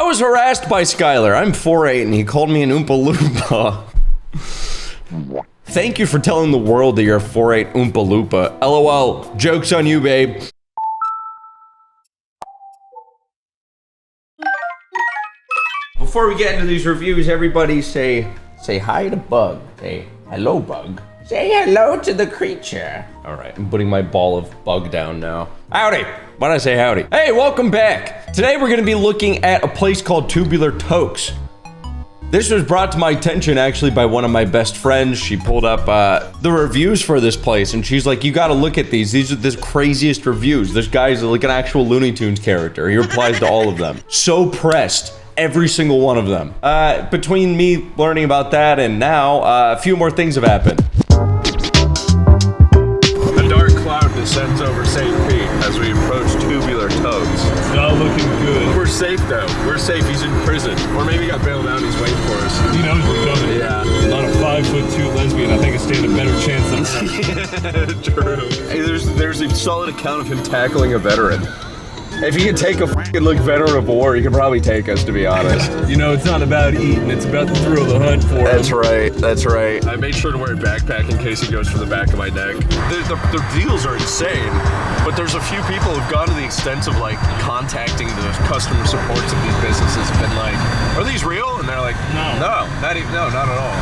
was harassed by Skylar. I'm 4'8" and he called me an Oompa Loompa. Thank you for telling the world that you're a 4'8" Oompa Loompa. LOL. Joke's on you, babe. Before we get into these reviews, everybody say hi to Bug. Say hello, Bug. Say hello to the creature. All right, I'm putting my ball of bug down now. Howdy. Why did I say howdy? Hey, welcome back. Today we're gonna be looking at a place called Tubular Tokes. This was brought to my attention actually by one of my best friends. She pulled up the reviews for this place and she's like, you gotta look at these. These are the craziest reviews. This guy's like an actual Looney Tunes character. He replies to all of them. So pressed. Every single one of them. Between me learning about that and now, a few more things have happened. A dark cloud descends over St. Pete as we approach Tubular Tokes. It's not looking good. We're safe though. We're safe. He's in prison. Or maybe he got bailed out and he's waiting for us. He knows we're coming. Yeah. Not a 5'2" lesbian. I think I stand a better chance than her. True. Hey, there's a solid account of him tackling a veteran. If he could take a fucking veteran of war, he could probably take us, to be honest. You know, it's not about eating, it's about the thrill of the hunt for him. That's right, that's right. I made sure to wear a backpack in case he goes for the back of my neck. The deals are insane, but there's a few people who've gone to the extent of like contacting the customer supports of these businesses and been like, are these real? And they're like, no, not at all.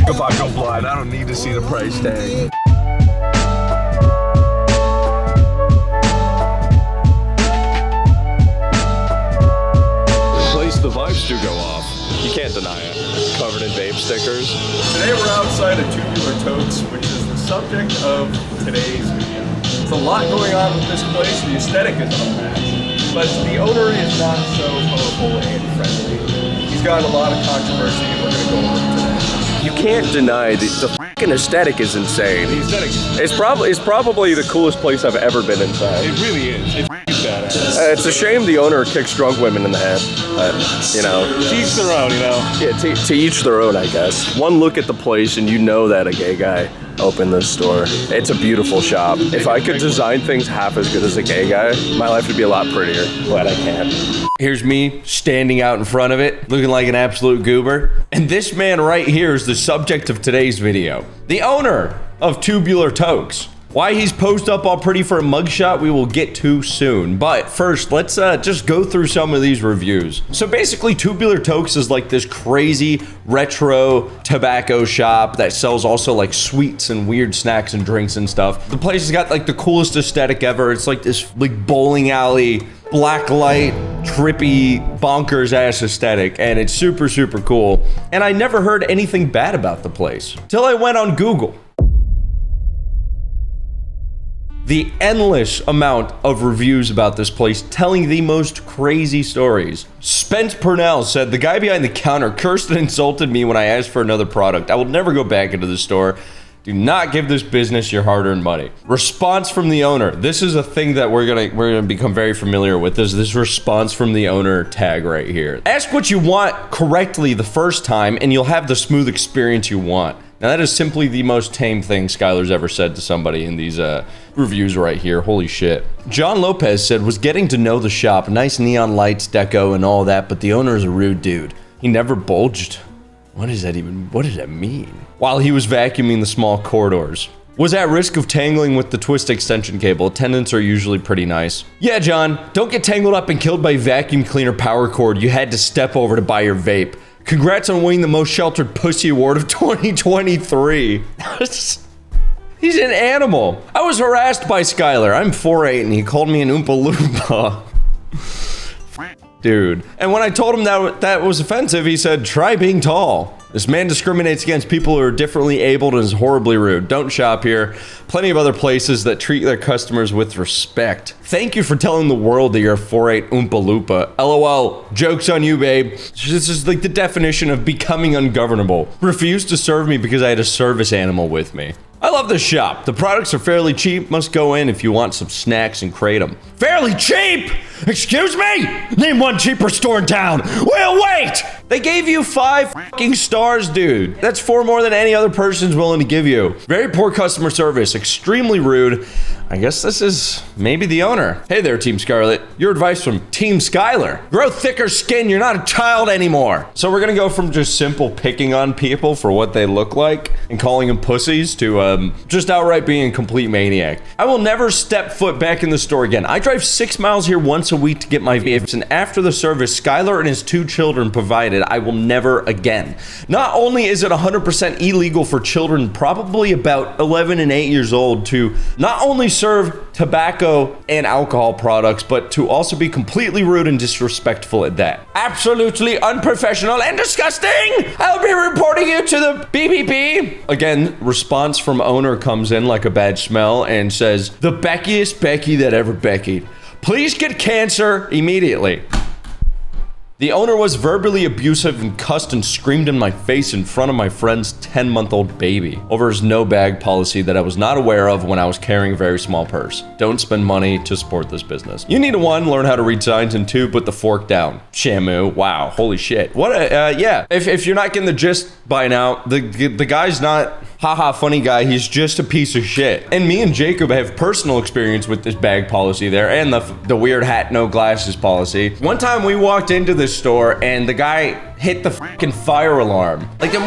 If I go blind, I don't need to see the price tag. The vibes do go off. You can't deny it. Covered in vape stickers. Today we're outside of Tubular Tokes, which is the subject of today's video. There's a lot going on with this place. The aesthetic is unmatched, but the owner is not so colorful and friendly. He's got a lot of controversy, and we're gonna go over it today. You can't deny the fucking aesthetic is insane. The aesthetic It's probably the coolest place I've ever been inside. it really is. It's badass. It's a shame the owner kicks drunk women in the head, but, you know. To each their own, you know. Yeah, to each their own, I guess. One look at the place and you know that a gay guy opened this store. It's a beautiful shop. If I could design things half as good as a gay guy, my life would be a lot prettier, but I can't. Here's me standing out in front of it, looking like an absolute goober. And this man right here is the subject of today's video. The owner of Tubular Tokes. Why he's posed up all pretty for a mugshot, we will get to soon. But first, let's just go through some of these reviews. So basically, Tubular Tokes is like this crazy retro tobacco shop that sells also like sweets and weird snacks and drinks and stuff. The place has got like the coolest aesthetic ever. It's like this like bowling alley, black light, trippy, bonkers ass aesthetic, and it's super, super cool. And I never heard anything bad about the place till I went on Google. The endless amount of reviews about this place telling the most crazy stories. Spence Purnell said, the guy behind the counter cursed and insulted me when I asked for another product. I will never go back into the store. Do not give this business your hard-earned money. Response from the owner. This is a thing that we're gonna become very familiar with. This response from the owner tag right here. Ask what you want correctly the first time and you'll have the smooth experience you want. Now that is simply the most tame thing Skylar's ever said to somebody in these reviews right here. Holy shit. John Lopez said, was getting to know the shop, nice neon lights, deco, and all that, but the owner is a rude dude. He never bulged. What does that mean? While he was vacuuming the small corridors. Was at risk of tangling with the twist extension cable. Attendants are usually pretty nice. Yeah, John, don't get tangled up and killed by vacuum cleaner power cord you had to step over to buy your vape. Congrats on winning the most sheltered pussy award of 2023. He's an animal. I was harassed by Skylar. I'm 4'8" and he called me an Oompa Loompa. Dude. And when I told him that was offensive, he said, try being tall. This man discriminates against people who are differently abled and is horribly rude. Don't shop here. Plenty of other places that treat their customers with respect. Thank you for telling the world that you're a 4'8" Oompa Loompa. LOL. Joke's on you, babe. This is like the definition of becoming ungovernable. Refused to serve me because I had a service animal with me. I love this shop. The products are fairly cheap. Must go in if you want some snacks and crate them. Fairly cheap! Excuse me? Name one cheaper store in town. We'll wait. They gave you 5 fucking stars, dude. That's 4 more than any other person's willing to give you. Very poor customer service, extremely rude. I guess this is maybe the owner. Hey there, Team Scarlet. Your advice from Team Skylar. Grow thicker skin, you're not a child anymore. So we're gonna go from just simple picking on people for what they look like and calling them pussies to just outright being a complete maniac. I will never step foot back in the store again. I drive 6 miles here once a week to get my vapes, and after the service Skylar and his 2 children provided, I will never again. Not only is it 100% illegal for children probably about 11 and 8 years old to not only serve tobacco and alcohol products, but to also be completely rude and disrespectful at that. Absolutely unprofessional and disgusting! I'll be reporting you to the BBB. Again, response from owner comes in like a bad smell and says, the Beckiest Becky that ever Beckied. Please get cancer immediately. The owner was verbally abusive and cussed and screamed in my face in front of my friend's 10-month-old baby over his no bag policy that I was not aware of when I was carrying a very small purse. Don't spend money to support this business. You need to 1, learn how to read signs, and 2, put the fork down. Shamu, wow, holy shit. What yeah, if you're not getting the gist by now, the guy's not haha funny guy, he's just a piece of shit. And me and Jacob have personal experience with this bag policy there and the weird hat, no glasses policy. One time we walked into this store and the guy hit the fucking fire alarm. Like the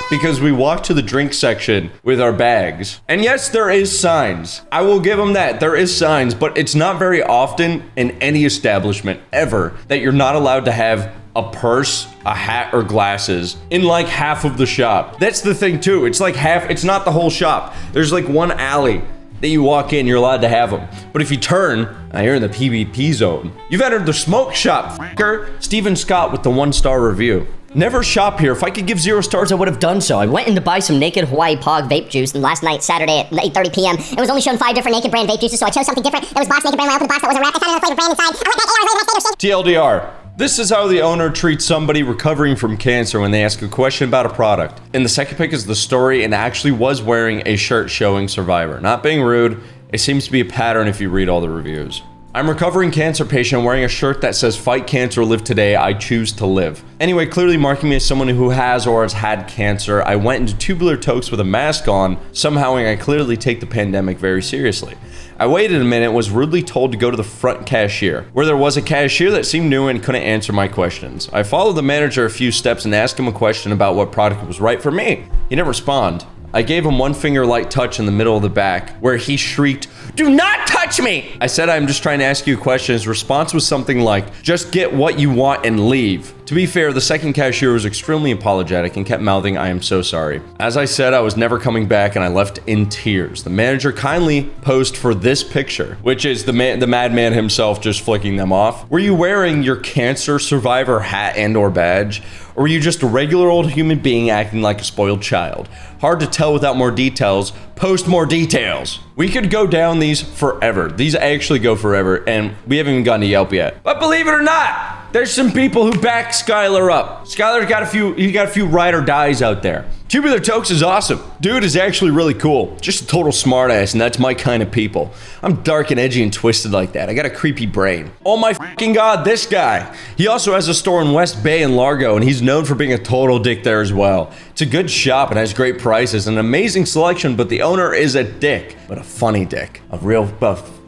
because we walked to the drink section with our bags. And yes, there is signs. I will give him that. There is signs, but it's not very often in any establishment ever that you're not allowed to have a purse, a hat, or glasses in like half of the shop. That's the thing too. It's like half, it's not the whole shop. There's like one alley that you walk in, you're allowed to have them. But if you turn, you're in the PvP zone. You've entered the smoke shop, f***er. Steven Scott with the 1-star review. Never shop here. If I could give 0 stars, I would have done so. I went in to buy some Naked Hawaii Pog vape juice, and last night, Saturday at 8:30 p.m., it was only showing 5 different Naked brand vape juices, so I chose something different. It was Boss Naked brand. When I opened the box, that wasn't wrapped. I found another flavor brand inside. I went back 8 hours later, my favorite shit. TLDR. This is how the owner treats somebody recovering from cancer when they ask a question about a product. And the second pick is the story and actually was wearing a shirt showing Survivor. Not being rude, it seems to be a pattern if you read all the reviews. I'm a recovering cancer patient wearing a shirt that says fight cancer, live today, I choose to live. Anyway, clearly marking me as someone who has or has had cancer, I went into tubular toques with a mask on, somehow I clearly take the pandemic very seriously. I waited a minute, was rudely told to go to the front cashier, where there was a cashier that seemed new and couldn't answer my questions. I followed the manager a few steps and asked him a question about what product was right for me. He didn't respond. I gave him 1 finger light touch in the middle of the back, where he shrieked, "Do not touch me!" I said, "I'm just trying to ask you a question." His response was something like, "Just get what you want and leave." To be fair, the second cashier was extremely apologetic and kept mouthing, "I am so sorry." As I said, I was never coming back and I left in tears. The manager kindly posed for this picture, which is the madman himself just flicking them off. Were you wearing your cancer survivor hat and or badge? Or were you just a regular old human being acting like a spoiled child? Hard to tell without more details. Post more details. We could go down these forever. These actually go forever, and we haven't even gotten to Yelp yet. But believe it or not, there's some people who back Skylar up. Skylar's got a few ride or dies out there. Tubular Tokes is awesome. Dude is actually really cool. Just a total smartass, and that's my kind of people. I'm dark and edgy and twisted like that. I got a creepy brain. Oh my fucking god, this guy. He also has a store in West Bay and Largo, and he's known for being a total dick there as well. It's a good shop and has great prices, an amazing selection, but the owner is a dick. But a funny dick. A real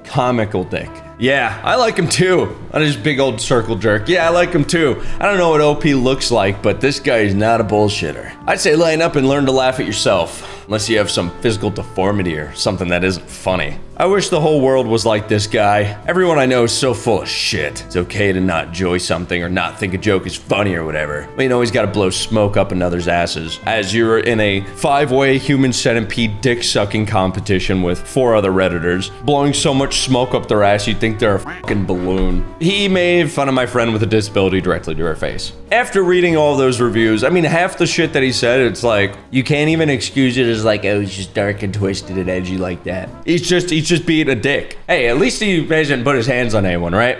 comical dick. Yeah, I like him too. Not his big old circle jerk. Yeah, I like him too. I don't know what OP looks like, but this guy is not a bullshitter. I'd say line up and learn to laugh at yourself. Unless you have some physical deformity or something that isn't funny. I wish the whole world was like this guy. Everyone I know is so full of shit. It's okay to not enjoy something or not think a joke is funny or whatever. But you always gotta blow smoke up another's asses. As you're in a 5-way human centipede dick sucking competition with 4 other Redditors, blowing so much smoke up their ass you'd think they're a fucking balloon. He made fun of my friend with a disability directly to her face. After reading all those reviews, I mean, half the shit that he said, it's like, you can't even excuse it as like, oh, he's just dark and twisted and edgy like that. He's just being a dick. Hey, at least he hasn't put his hands on anyone, right?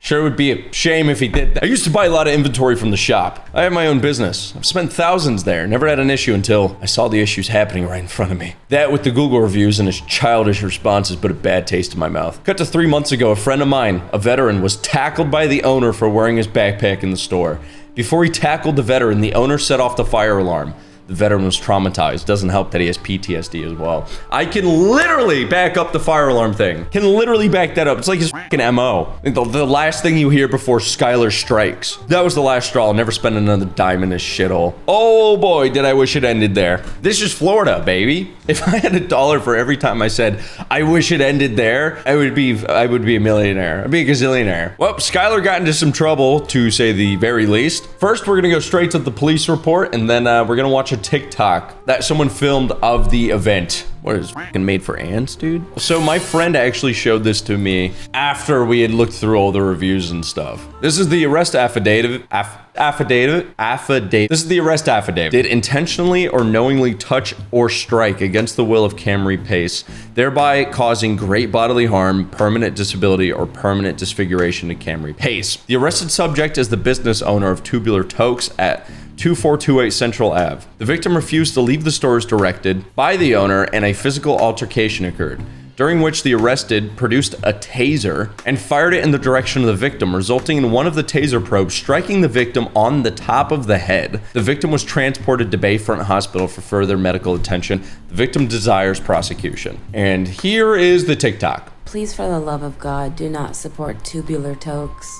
Sure would be a shame if he did that. I used to buy a lot of inventory from the shop. I have my own business. I've spent thousands there, never had an issue until I saw the issues happening right in front of me. That with the Google reviews and his childish responses put a bad taste in my mouth. Cut to 3 months ago, a friend of mine, a veteran, was tackled by the owner for wearing his backpack in the store. Before he tackled the veteran, the owner set off the fire alarm. The veteran was traumatized. Doesn't help that he has PTSD as well. I can literally back up the fire alarm thing. Can literally back that up. It's like his fucking MO. The last thing you hear before Skylar strikes. That was the last straw. I'll never spend another dime in this shithole. Oh boy, did I wish it ended there. This is Florida, baby. If I had $1 for every time I said, I wish it ended there, I would be a millionaire. I'd be a gazillionaire. Well, Skylar got into some trouble, to say the very least. First, we're gonna go straight to the police report, and then we're gonna watch a TikTok that someone filmed of the event. What is fucking made for ants, dude? So my friend actually showed this to me after we had looked through all the reviews and stuff. This is the arrest affidavit. This is the arrest affidavit. Did intentionally or knowingly touch or strike against the will of Camry Pace, thereby causing great bodily harm, permanent disability, or permanent disfiguration to Camry Pace. The arrested subject is the business owner of Tubular Tokes at 2428 Central Ave. The victim refused to leave the store as directed by the owner, and a physical altercation occurred, during which the arrested produced a taser and fired it in the direction of the victim, resulting in one of the taser probes striking the victim on the top of the head. The victim was transported to Bayfront Hospital for further medical attention. The victim desires prosecution. And here is the TikTok. Please, for the love of God, do not support Tubular Tokes.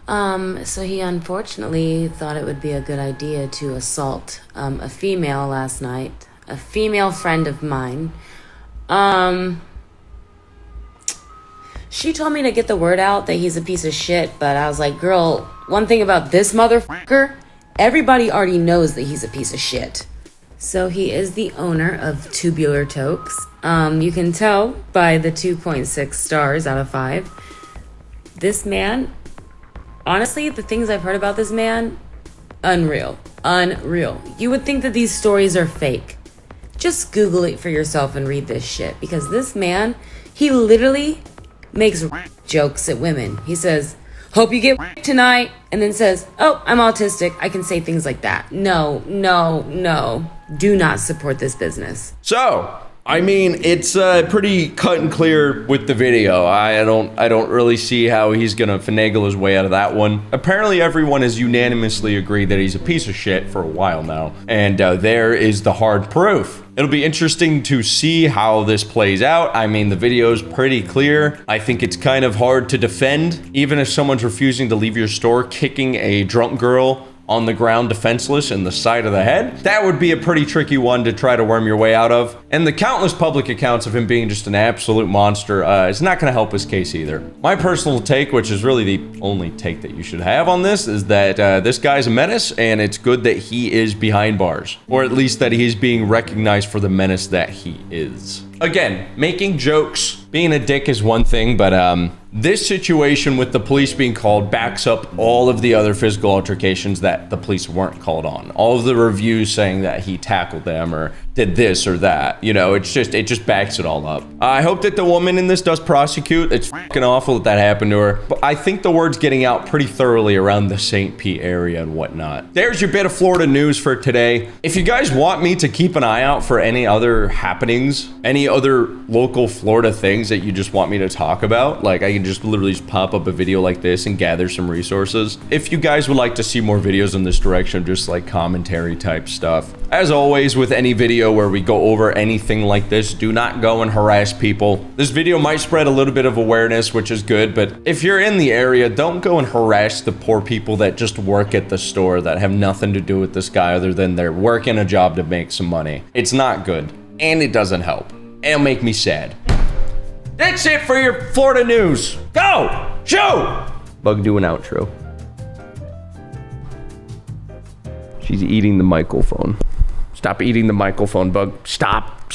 So he unfortunately thought it would be a good idea to assault a female last night, a female friend of mine. She told me to get the word out that he's a piece of shit, but I was like, girl, one thing about this motherfucker, everybody already knows that he's a piece of shit. So he is the owner of Tubular Tokes. You can tell by the 2.6 stars out of 5. This man, honestly, the things I've heard about this man, unreal. You would think that these stories are fake. Just Google it for yourself and read this shit, because this man, he literally makes jokes at women. He says, hope you get tonight, and then says, oh, I'm autistic. I can say things like that. No. Do not support this business. So, I mean, it's pretty cut and clear with the video. I don't really see how he's gonna finagle his way out of that one. Apparently, everyone has unanimously agreed that he's a piece of shit for a while now, and there is the hard proof. It'll be interesting to see how this plays out. I mean, the video's pretty clear. I think it's kind of hard to defend, even if someone's refusing to leave your store, kicking a drunk girl on the ground defenseless in the side of the head. That would be a pretty tricky one to try to worm your way out of. And the countless public accounts of him being just an absolute monster is not going to help his case either. My personal take, which is really the only take that you should have on this, is that this guy's a menace, and it's good that he is behind bars. Or at least that he's being recognized for the menace that he is. Again, making jokes, being a dick is one thing, but this situation with the police being called backs up all of the other physical altercations that the police weren't called on. All of the reviews saying that he tackled them or did this or that. You know, it just backs it all up. I hope that the woman in this does prosecute. It's fucking awful that happened to her. But I think the word's getting out pretty thoroughly around the St. Pete area and whatnot. There's your bit of Florida news for today. If you guys want me to keep an eye out for any other happenings, any other local Florida things that you just want me to talk about, like I can just literally just pop up a video like this and gather some resources. If you guys would like to see more videos in this direction, just like commentary type stuff. As always, with any video where we go over anything like this, do not go and harass people. This video might spread a little bit of awareness, which is good, but if you're in the area, don't go and harass the poor people that just work at the store that have nothing to do with this guy other than they're working a job to make some money. It's not good, and it doesn't help. It'll make me sad. That's it for your Florida news. Go! Show! Bug, do an outro. She's eating the microphone. Stop eating the microphone, Bug. Stop.